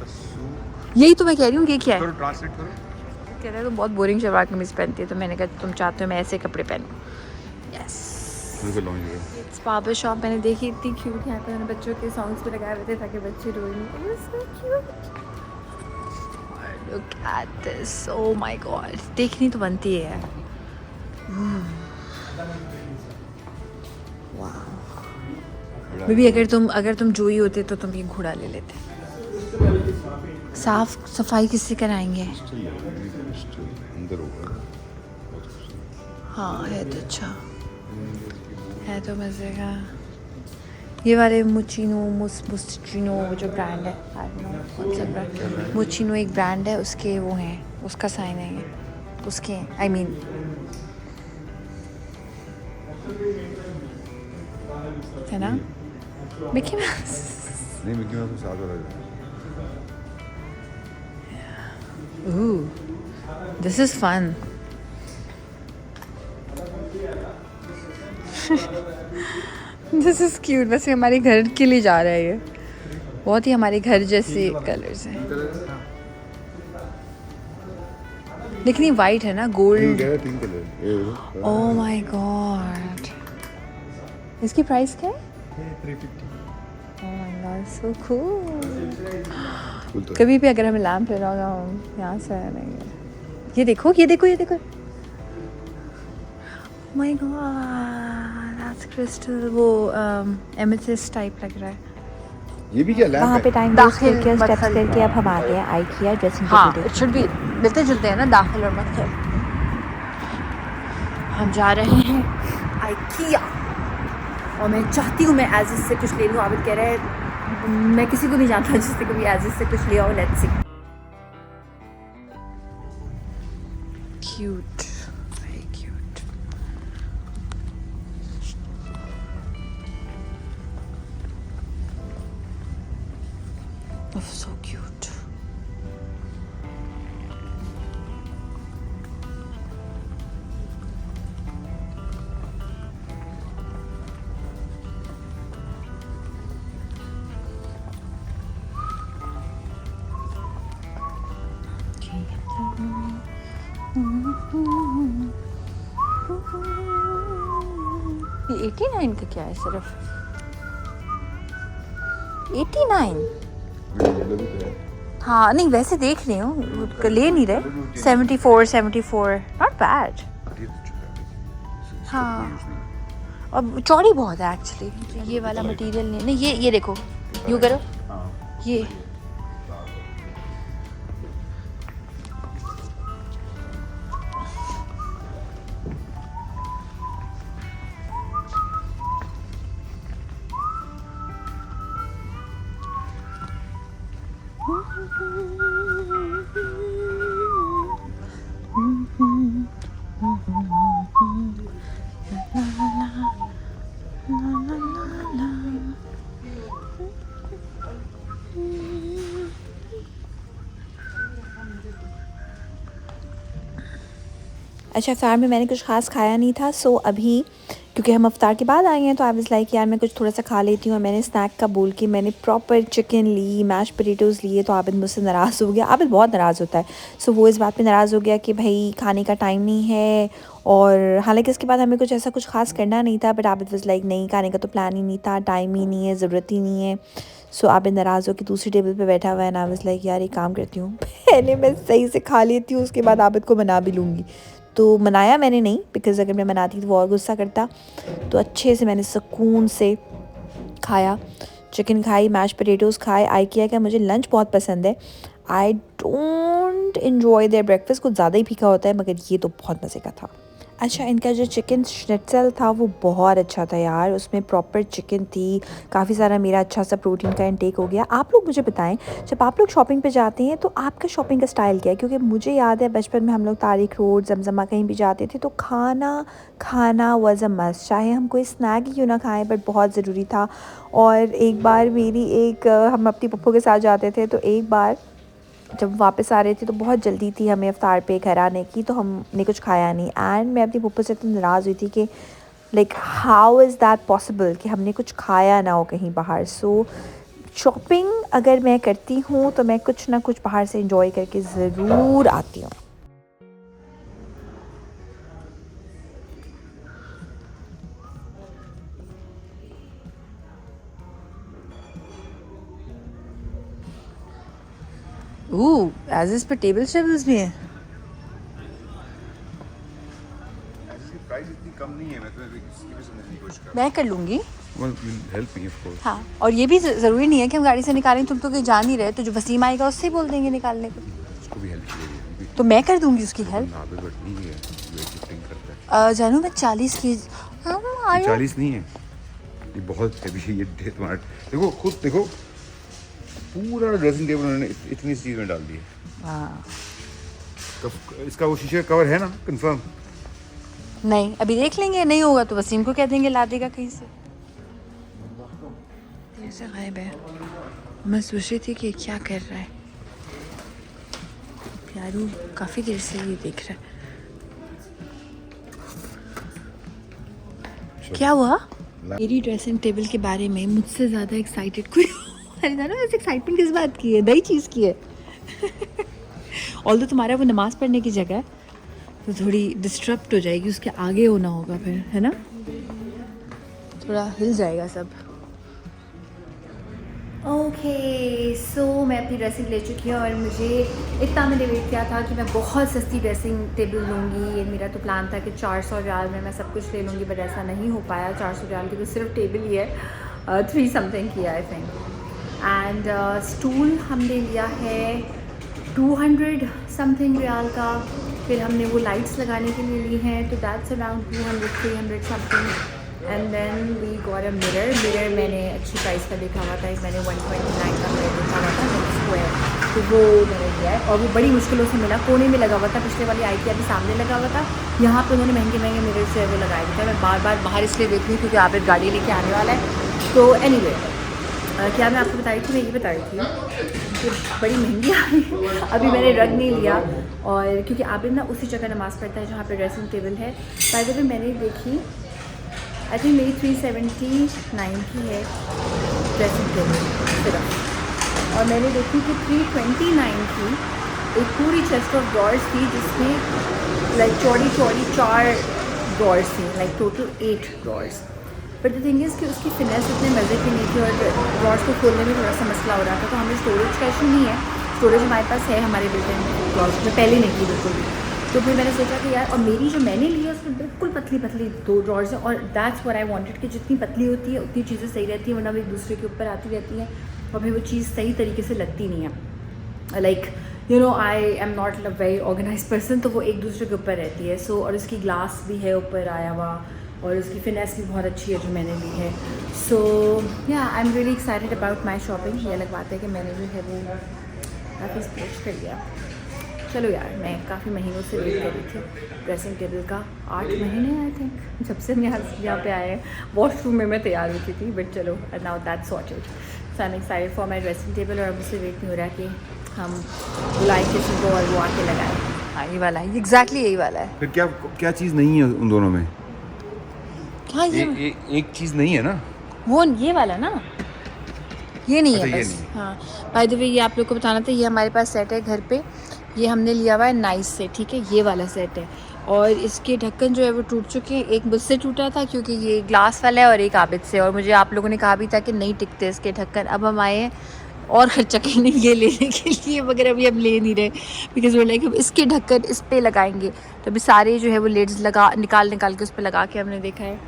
तस्सू. यही तो मैं कह रही हूँ. ये क्या है? करो ट्रांसलेट करो. कह रहा है तो बहुत बोरिंग शलवार कमीज पहनती है, तो मैंने कहा तुम चाहते हो मैं ऐसे कपड़े पहनूं. यस. मुझे लॉन्ज है. It's barber shop. मैंने देखी इतनी क्यूट. यहाँ पे मैंने बच्चों के सॉन्ग्स भी लगाए हुए थे ताकि बच्चे रोए नहीं. So cute. Look at this. Oh my God. देखनी तो बनती है यार. वाह. भी अगर तुम जोई होते तो तुम ये घोड़ा ले लेते. साफ सफाई किससे कराएंगे? अंदर होगा. हाँ है तो अच्छा है तो मज़े का. ये वाले मुचिनो जो ब्रांड है, कौन सा ब्रांड? मुचिनो एक ब्रांड है, उसके वो हैं, उसका साइन है ये. उसके आई मीन है ना मिकी माउस. नहीं मिकी माउस साथ वाला है. Ooh, this is fun. This is cute. बस ये हमारे घर के लिए जा रहा है ये. बहुत ही हमारे घर जैसे कलर्स हैं. लेकिन ये वाइट है ना, gold. Pink colour. Oh my God. इसकी प्राइस क्या है? 350. ओह माय गॉड, सो कूल. तो कभी भी अगर हमें लैम्प लेना होगा हम यहाँ से आएंगे. ये देखो ये देखो ये देखो. My God, that's crystal. वो एमेथिस्ट टाइप लग रहा है. ये भी क्या लैम्प वहाँ है? पे टाइम वेस्ट करके स्टेप्स करके अब हम आ गए हैं आईकिया ड्रेसिंग टेबल. हाँ, इट शुड बी मिलते जुलते हैं ना, दाखिल और मदखल. हम जा रहे हैं आईकिया और मैं चाहती हूँ मैं एजिस से कुछ ले लूँ. आबिद कह रहा है मैं किसी को नहीं जानता जिससे कभी एजिस से कुछ लिया हो. Let's see. Cute, very cute. Oh so cute. ये 89 का क्या है? सिर्फ 89. येलो भी तो है. हाँ नहीं वैसे देख रही हूँ, ले नहीं रहे. 74 नॉट बैड. ये तो चुका है. हाँ अब चौड़ी बहुत है एक्चुअली. ये वाला मटेरियल नहीं. ये देखो. यूँ करो. ये अच्छा, इफ्तार में मैंने कुछ ख़ास खाया नहीं था. सो अभी क्योंकि हम अफ्तार के बाद आए हैं तो आई वाज लाइक यार मैं कुछ थोड़ा सा खा लेती हूँ। और मैंने स्नैक का बोल के मैंने प्रॉपर चिकन ली, मैश पोटैटोज़ लिए, तो आबिद मुझसे नाराज़ हो गया। आबिद बहुत नाराज़ होता है, सो वो इस बात पे नाराज़ हो गया कि भाई खाने का टाइम नहीं है। और हालांकि इसके बाद हमें कुछ ऐसा कुछ खास करना नहीं था, बट आबिद वाज लाइक नहीं, खाने का तो प्लान ही नहीं था, टाइम ही नहीं है, ज़रूरत ही नहीं है। सो आबिद नाराज़ हो कि दूसरी टेबल पे बैठा हुआ है। ना आई वाज लाइक यार एक काम करती हूँ पहले मैं सही से खा लेती हूँ, उसके बाद आबिद को मना भी लूँगी। तो मनाया मैंने नहीं, बिकॉज़ अगर मैं मनाती तो वो और गुस्सा करता। तो अच्छे से मैंने सुकून से खाया, चिकन खाई, मैश पोटैटोज़ खाए। आई किया कि मुझे लंच बहुत पसंद है, I don't enjoy their breakfast, कुछ ज़्यादा ही फीका होता है, मगर ये तो बहुत मज़े का था। अच्छा, इनका जो चिकन श्निट्ज़ल था वो बहुत अच्छा था यार, उसमें प्रॉपर चिकन थी, काफ़ी सारा मेरा अच्छा सा प्रोटीन का इंटेक हो गया। आप लोग मुझे बताएं, जब आप लोग शॉपिंग पे जाते हैं तो आपका शॉपिंग का स्टाइल क्या है? क्योंकि मुझे याद है बचपन में हम लोग तारिक रोड, जमजमा कहीं भी जाते थे तो खाना वाज अ मस्ट, चाहे हम कोई स्नैक ही क्यों ना खाएं, बट बहुत ज़रूरी था। और एक बार हम अपनी पप्पू के साथ जाते थे, तो एक बार जब वापस आ रहे थे तो बहुत जल्दी थी हमें अफ्तार पे घर आने की, तो हमने कुछ खाया नहीं। एंड मैं अपनी पप्पू से इतनी नाराज़ हुई थी कि like how is that possible कि हमने कुछ खाया ना हो कहीं बाहर। सो शॉपिंग अगर मैं करती हूँ तो मैं कुछ ना कुछ बाहर से इंजॉय करके ज़रूर आती हूँ। एज़ पे टेबल्स भी हैं। इसकी प्राइस इतनी कम नहीं है, मैं तुम्हें इसकी भी समझने की कोशिश कर मैं कर लूँगी। Well, will help me, of course. हाँ, और ये भी ज़रूरी नहीं है कि हम गाड़ी से निकालें, तुम तो कहीं जा नहीं रहे, तो जो वसीम आएगा उससे ही बोल देंगे निकालने को। उसको भी हेल्प चाहिए, तो मैं कर दूँगी उसकी हेल्प। आबिद बट नहीं है, वेट लिफ्टिंग करता है। जानू मैं 40 की 40 नहीं है, ये बहुत हैवी है, ये तुम्हारा देखो, खुद देखो, पूरा ड्रेसिंग टेबल उन्होंने इतनी चीज में डाल दी है। हाँ, इसका वो शीशे का कवर है ना, कंफर्म? नहीं अभी देख लेंगे, नहीं होगा तो वसीम को कह देंगे ला देगा कहीं से। ऐसे गायब है, मैं सोच रही थी कि क्या कर रहा है प्यारू, काफ़ी देर से ये देख रहा है। क्या हुआ? मेरी ड्रेसिंग टेबल के बारे में मुझसे ज़्यादा एक्साइटेड कोई अरे ना ऐसे एक्साइटमेंट किस बात की है, नई चीज़ की है ऑल्दो तुम्हारा वो नमाज़ पढ़ने की जगह है तो थोड़ी डिस्टर्ब हो जाएगी, उसके आगे होना होगा फिर, है ना, थोड़ा हिल जाएगा सब। ओके सो मैं अपनी ड्रेसिंग ले चुकी हूँ और मुझे इतना मैंने वेट किया था कि मैं बहुत सस्ती ड्रेसिंग टेबल लूँगी। ये मेरा तो प्लान था कि 400 रियाल में मैं सब कुछ ले लूँगी, बट ऐसा नहीं हो पाया। 400 रियाल की तो सिर्फ टेबल ही है, 3 समथिंग की आई थिंक। एंड स्टूल हमने लिया है 200 समथिंग रियाल का। फिर हमने वो लाइट्स लगाने के लिए ली हैं, तो that's around 200-300 something. And then we got a mirror मैंने अच्छी प्राइस का देखा हुआ था, एक मैंने 129 का मिरर देखा हुआ था स्क्वायर, तो वो मैंने लिया है। और वो बड़ी मुश्किलों से मिला, कोने में लगा हुआ था, पिछले वाली IKEA के सामने लगा हुआ था। यहाँ पे उन्होंने महंगे महंगे मिरर जो है वो लगाए थे। मैं बार बार बाहर इसलिए देखती हूँ क्योंकि आप एक गाड़ी लेके आने वाला है। तो एनीवे क्या मैं आपको बता रही थी, मैं ये बता रही थी कि बड़ी महंगी आई अभी मैंने रग नहीं लिया, और क्योंकि आबिद ना उसी जगह नमाज़ पढ़ता है जहाँ पे ड्रेसिंग टेबल है। बाय द वे मैंने देखी, आई थिंक मेरी 379 की है ड्रेसिंग टेबल सिर्फ, और मैंने देखी कि 329 की एक पूरी चेस्ट ऑफ ड्रॉर्स थी जिसमें लाइक चौड़ी 4 ड्रॉर्स थी, like total 8 drawers. But the thing is कि उसकी फिनेस इतने मज़े की नहीं थी और ड्रॉर्स को खोलने में थोड़ा सा मसला हो रहा था। तो हमें स्टोरेज का इशू नहीं है, स्टोरेज हमारे पास है हमारे बिल्ट-इन ड्रॉर्स में, पहले नहीं थी बिल्कुल भी। तो फिर मैंने सोचा कि यार, और मेरी जो मैंने ली है उसमें बिल्कुल पतली पतली 2 ड्रॉर्स हैं, और दैट्स व्हाट आई वांटेड कि जितनी पतली होती है उतनी चीज़ें सही रहती हैं, वरना वो एक दूसरे के ऊपर आती रहती हैं और फिर वो चीज़ सही तरीके से लगती नहीं है। Like you know I am not a very organize person, तो वो एक दूसरे के ऊपर रहती है। सो और उसकी ग्लास भी है ऊपर आया हुआ, और उसकी फिनेस भी बहुत अच्छी है जो मैंने ली है। सो या I am really excited about my shopping. ये अलग बात है कि मैंने जो है वो काफ़ी स्प्लेश कर लिया। चलो यार, मैं काफ़ी महीनों से वेट कर रही थी ड्रेसिंग टेबल का, 8 महीने आई थिंक, जब से हम यहाँ पे आए हैं। वॉशरूम में मैं तैयार होती थी, बट चलो now that's sorted. So I am excited for my dressing table, और अब मुझसे वेट नहीं हो रहा कि हम बुलाएं किसी को और वो आके लगाएं। हाँ, ये वाला है, एग्जैक्टली यही वाला है। फिर क्या क्या चीज़ नहीं है उन दोनों में? हाँ ये एक चीज़ नहीं है ना, वो ये वाला ना, ये नहीं अच्छा, है ये बस। नहीं है। हाँ बाय द वे ये आप लोग को बताना था, ये हमारे पास सेट है घर पे, ये हमने लिया हुआ है नाइस से, ठीक है, ये वाला सेट है। और इसके ढक्कन जो है वो टूट चुके हैं, एक मुझसे टूटा था क्योंकि ये ग्लास वाला है और एक आबिद से, और मुझे आप लोगों ने कहा भी था कि नहीं टिकते इसके ढक्कन। अब हम आए हैं और खर्चा करने ये लेने के लिए, मगर अभी हम ले नहीं रहे बिकॉज वो लाइक इसके ढक्कन इस पर लगाएंगे। तो अभी सारे जो है वो लेड्स लगा निकाल के उस पर लगा के हमने देखा है।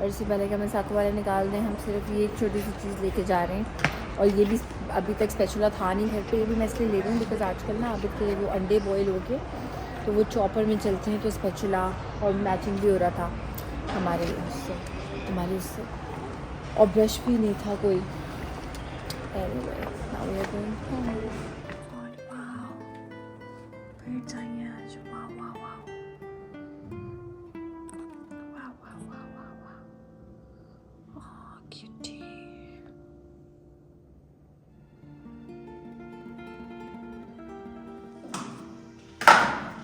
और इससे पहले कि हमें साथ वाले निकाल दें, हम सिर्फ ये एक छोटी सी चीज़ लेके जा रहे हैं। और ये भी अभी तक स्पेचुला था नहीं घर पे, ये भी मैं इसलिए ले रही हूँ बिकॉज आजकल ना आबिद के वो अंडे बॉयल हो गए तो वो चॉपर में चलते हैं, तो स्पेचुला और मैचिंग भी हो रहा था हमारे उससे और ब्रश भी नहीं था कोई। Anyway, now we are going home. God, wow. Birds are here. Wow, wow, wow. Wow, wow, wow, wow, wow. Oh, cutie.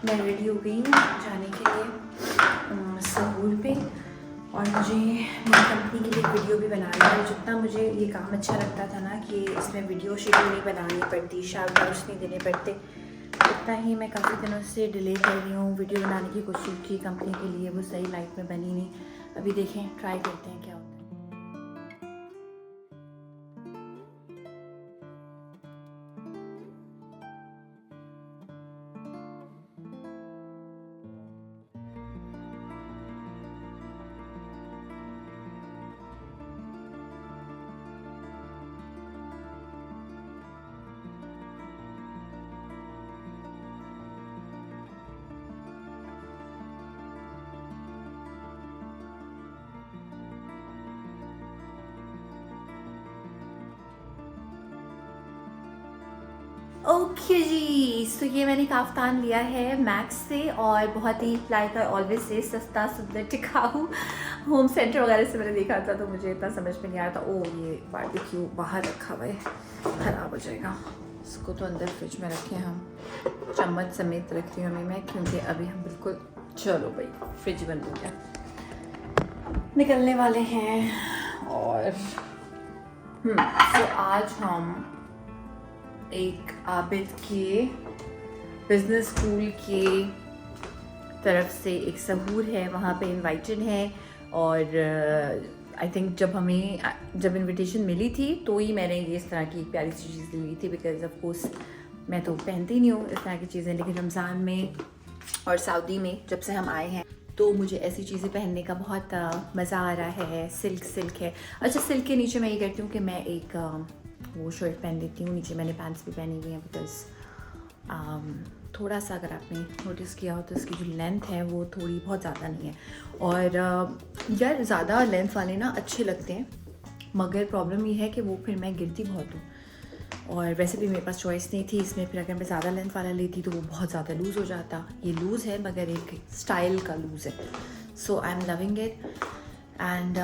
मैं रेडी हो गई हूँ जाने के लिए सहूर पे, और मुझे मेरी कंपनी के लिए एक वीडियो भी बनाना है। जितना मुझे ये काम अच्छा लगता था ना कि इसमें वीडियो शेड्यूल नहीं बनानी पड़ती, शाउट आउट्स नहीं देने पड़ते, उतना ही मैं काफ़ी दिनों से डिले कर रही हूँ। वीडियो बनाने की कोशिश की कंपनी के लिए, वो सही लाइफ में बनी नहीं। अभी देखें, ट्राई करते हैं क्या होता है। ओके जी, सो ये मैंने काफ्तान लिया है मैक्स से, और बहुत ही लाइक आई ऑलवेज से सस्ता, सुंदर, टिकाऊ। होम सेंटर वगैरह से मैंने देखा था तो मुझे इतना समझ में नहीं आया था। ओ ये बारबेक्यू बाहर रखा हुआ है, ख़राब हो जाएगा। इसको तो अंदर फ्रिज में रखे हम, चम्मच समेत रख रही हूँ अभी मैं, क्योंकि अभी हम बिल्कुल, चलो भाई फ्रिज बंद हो गया, निकलने वाले हैं। और तो आज हम एक आबिद के बिज़नेस स्कूल के तरफ से एक सहूर है, वहाँ पे इनवाइटेड है। और आई थिंक जब इनविटेशन मिली थी तो ही मैंने ये इस तरह की एक प्यारी सी चीज़ ली थी, बिकॉज ऑफ कोर्स मैं तो पहनती नहीं हूँ इस तरह की चीज़ें, लेकिन रमज़ान में और सऊदी में जब से हम आए हैं तो मुझे ऐसी चीज़ें पहनने का बहुत मज़ा आ रहा है। सिल्क है। अच्छा, सिल्क के नीचे मैं ये करती हूँ कि मैं एक वो शर्ट पहन लेती हूँ, नीचे मैंने पैंट्स भी पहनी हुई हैं, बिकॉज थोड़ा सा अगर आपने नोटिस किया हो तो इसकी जो लेंथ है वो थोड़ी बहुत ज़्यादा नहीं है। और यार ज़्यादा लेंथ वाले ना अच्छे लगते हैं, मगर प्रॉब्लम ये है कि वो फिर मैं गिरती बहुत हूँ, और वैसे भी मेरे पास चॉइस नहीं थी इसमें। फिर अगर मैं ज़्यादा लेंथ वाला लेती तो वो बहुत ज़्यादा लूज़ हो जाता। ये लूज़ है मगर एक स्टाइल का लूज़ है। So I am loving it. And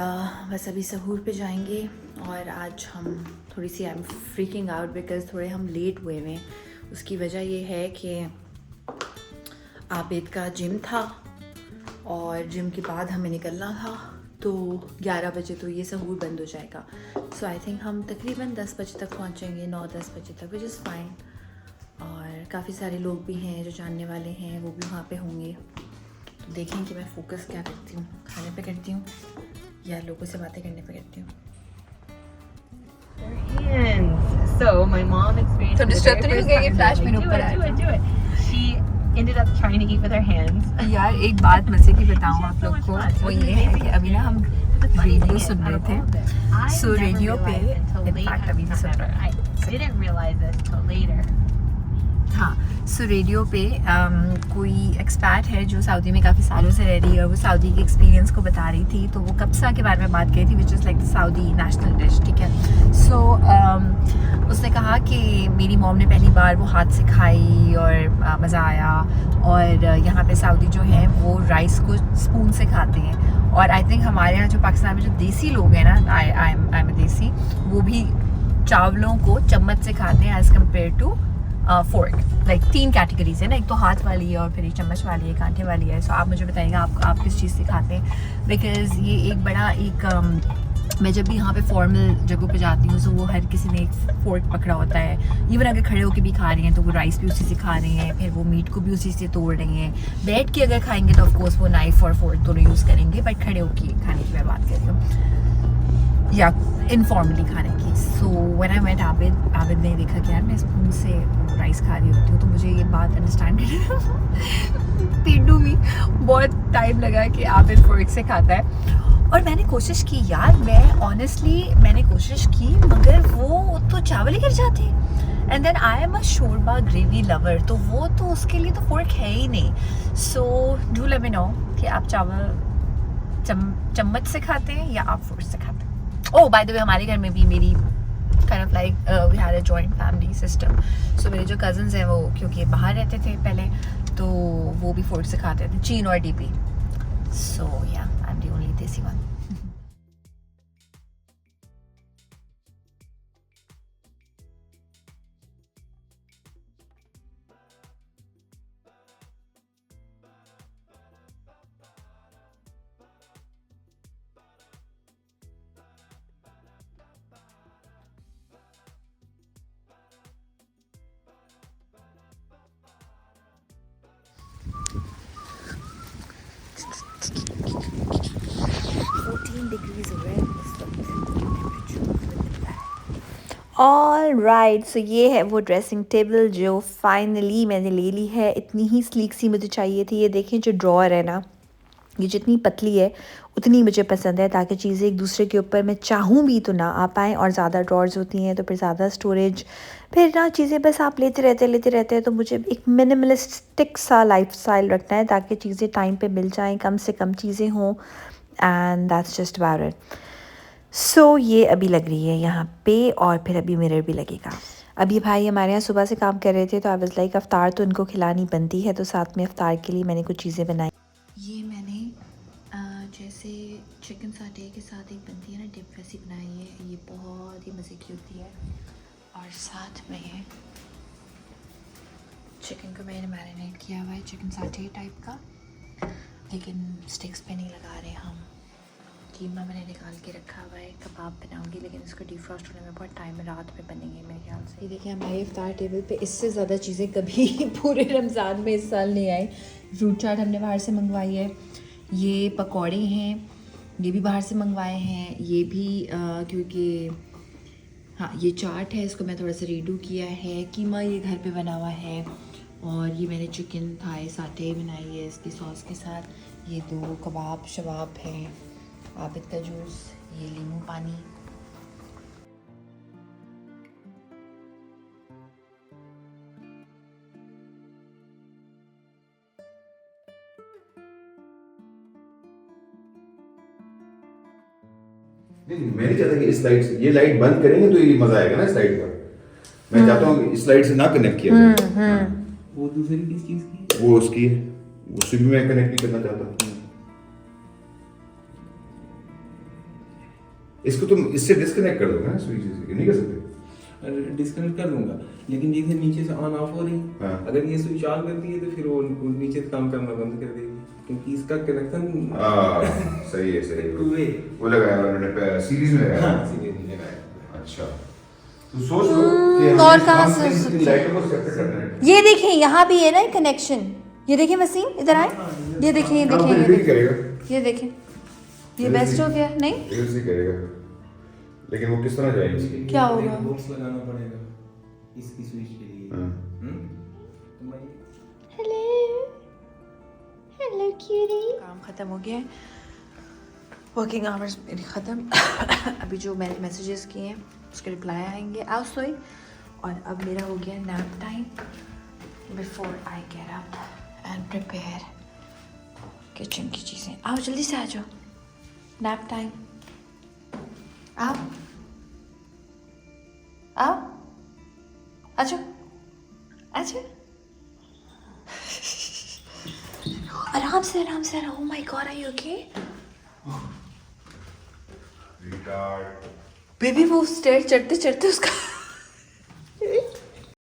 बस अभी सहूर पे जाएंगे, और आज हम थोड़ी सी I am freaking out because थोड़े हम लेट हुए हैं। उसकी वजह ये है कि आबिद का जिम था और जिम के बाद हमें निकलना था, तो 11 बजे तो ये सहूर बंद हो जाएगा। सो आई थिंक हम तकरीबन 10 बजे तक पहुँचेंगे, 9-10 बजे तक, विच इज़ फाइन। और काफ़ी सारे लोग भी हैं जो जानने वाले हैं, वो भी वहाँ पे होंगे। तो देखें कि मैं फोकस क्या करती हूँ, खाने पे करती हूँ या लोगों से बातें करने पे करती हूँ। So my mom experienced. तो it the disturb very तो नहीं first हो गया ये time, flash like, मेरे ऊपर do आया it. She ended up trying to eat with her hands. यार एक बात मज़े की बताऊँ आप लोग को, वो ये है कि अभी ना हम रेडियो सुन रहे थे। सो रेडियो पे इनफैक्ट अभी भी सुन रहे हैं। I didn't realize this till later. हाँ, सो रेडियो पे कोई एक्सपैट है जो सऊदी में काफ़ी सालों से रह रही है, और वो सऊदी के एक्सपीरियंस को बता रही थी। तो वो कब्सा के बारे में बात करी थी, which is like the Saudi national dish, ठीक है। सो उसने कहा कि मेरी मॉम ने पहली बार वो हाथ से खाई और मज़ा आया। और यहाँ पे सऊदी जो है वो राइस को स्पून से खाते हैं, और आई थिंक हमारे यहाँ जो पाकिस्तान में जो देसी लोग हैं ना, आई एम देसी, वो भी चावलों को चम्मच से खाते हैं as compare to fork, like 3 categories है ना, एक तो हाथ वाली है और फिर एक चम्मच वाली है, कांटे वाली है. सो आप मुझे बताइएगा आप किस चीज़ से खाते हैं, बिकॉज ये एक बड़ा मैं जब भी यहाँ पे फॉर्मल जगहों पे जाती हूँ, तो वो हर किसी ने एक फोर्क पकड़ा होता है. इवन अगर खड़े होकर भी खा रही हैं तो वो राइस भी उसी से खा रही हैं, फिर वो मीट को भी उसी से तोड़ रही हैं. बैठ के अगर खाएंगे तो ऑफकोर्स वो नाइफ और फोर्क दोनों यूज़ करेंगे, बट खड़े होकर खाने की मैं बात कर रही हूँ, या इनफॉर्मली खाने की. So when I met Abid ने देखा कि यार मैं स्पून से राइस खा रही होती हूँ, तो मुझे ये बात अंडरस्टैंड पेडू में बहुत टाइम लगा कि आबिद फोर्क से खाता है. और मैंने कोशिश की यार, मैंने कोशिश की, मगर वो तो चावल ही गिर जाते. And then I am a शोरबा ग्रेवी लवर, तो वो तो उसके लिए तो फोर्क है ही नहीं. So do let me know कि आप चावल चम्मच से खाते हैं या आप फोर्क से खाते हैं. ओह बाय द वे, हमारे घर में भी मेरी kind of like we had a joint family system. So मेरे जो cousins हैं वो क्योंकि बाहर रहते थे पहले, तो वो भी फोर्क से खाते थे, चीन और DP. So yeah, I'm the only desi one. All right, so ये है वो ड्रेसिंग टेबल जो फाइनली मैंने ले ली है. इतनी ही स्लीक सी मुझे चाहिए थी. ये देखें जो ड्रॉअर है ना, ये जितनी पतली है उतनी मुझे पसंद है, ताकि चीज़ें एक दूसरे के ऊपर मैं चाहूँ भी तो ना आ पाएँ. और ज़्यादा ड्रॉर्स होती हैं तो फिर ज़्यादा स्टोरेज, फिर ना चीज़ें बस आप लेते रहते हैं. तो मुझे एक मिनिमलिस्टिक सा लाइफस्टाइल रखना है, ताकि चीज़ें टाइम पे मिल जाएं, कम से कम चीज़ें हों, and that's just about it. So ये अभी लग रही है यहाँ पे, और फिर अभी मिरर भी लगेगा. अभी भाई हमारे यहाँ सुबह से काम कर रहे थे, तो आई वाज लाइक अफ्तार तो इनको खिलानी बनती है, तो साथ में अफ्तार के लिए मैंने कुछ चीज़ें बनाई. ये मैंने जैसे चिकन साटे के साथ एक बनती है ना डिप, वैसी बनाई है. ये बहुत ही मज़े की होती है. और साथ में चिकन को मैंने मैरिनेट किया हुआ है, चिकन साटे टाइप का, लेकिन स्टिक्स पे नहीं लगा रहे हम. कीमा मैंने निकाल के रखा हुआ है, कबाब बनाऊंगी, लेकिन इसको डिफ्रॉस्ट होने में बहुत टाइम है, रात में बनेंगे मेरे ख्याल से. ये देखिए हमारे इफ्तार टेबल पे इससे ज़्यादा चीज़ें कभी पूरे रमज़ान में इस साल नहीं आई. फ्रूट चाट हमने बाहर से मंगवाई है, ये पकौड़े हैं, ये भी बाहर से मंगवाए हैं, ये भी क्योंकि हाँ ये चाट है, इसको मैं थोड़ा सा रीडू किया है. कीमा ये घर पे बना हुआ है, और ये मैंने चिकन थाई साटे बनाई है इसकी सॉस के साथ. ये 2 कबाब शबाब हैं, आबिद का जूस, ये नींबू पानी. नहीं, मैं नहीं चाहता कि इस लाइट से, ये लाइट बंद करेंगे तो ये मजा आएगा ना इस लाइट का. मैं चाहता हूँ इस लाइट से ना कनेक्ट किया जाए. वो दूसरी किस चीज़ की? वो उसकी है, उससे भी मैं कनेक्ट नहीं करना चाहता. इसको तुम इससे डिस्कनेक्ट कर दोगे ना स्विच से, नहीं कर सकते? डिस्कनेक्ट कर दूंगा, लेकिन जैसे नीचे से ऑन ऑफ हो रही, हाँ. अगर ये स्विच ऑन करती है तो फिर वो नीचे से काम करना बंद कर देगी, क्योंकि इसका कनेक्शन सही है सही टू वे वो लगाया उन्होंने सीरीज में लगाया. हाँ सीधे नहीं लगाया. अच्छा, तो सोच लो कि और कहाँ से हम लाइटों को सेपरेट करना है. ये देखें यहाँ भी है ना कनेक्शन. ये देखें वसीम, इधर आए, ये देखें, ये देखें, ये रिपीट करेगा. ये देखें, ये बेस्ट हो गया नहीं? रील से करेगा, लेकिन वो किस तरह जाएगी? क्या होगा? बॉक्स लगाना पड़ेगा इसकी स्विच के लिए. तो मैं हेलो क्यूटी. काम ख़त्म हो गया है, वर्किंग आवर्स मेरी ख़त्म. अभी जो मैंने मैसेजेस किए हैं उसके रिप्लाई आएंगे. आओ सोई. और अब मेरा हो गया nap time before I get up and prepare kitchen की चीज़ें. आओ जल्दी से आ जाओ, नैप टाइम. आओ आओ अच्छा अच्छा, आराम से आराम से. Oh my God, are you okay baby? वो स्टेयर चढ़ते चढ़ते उसका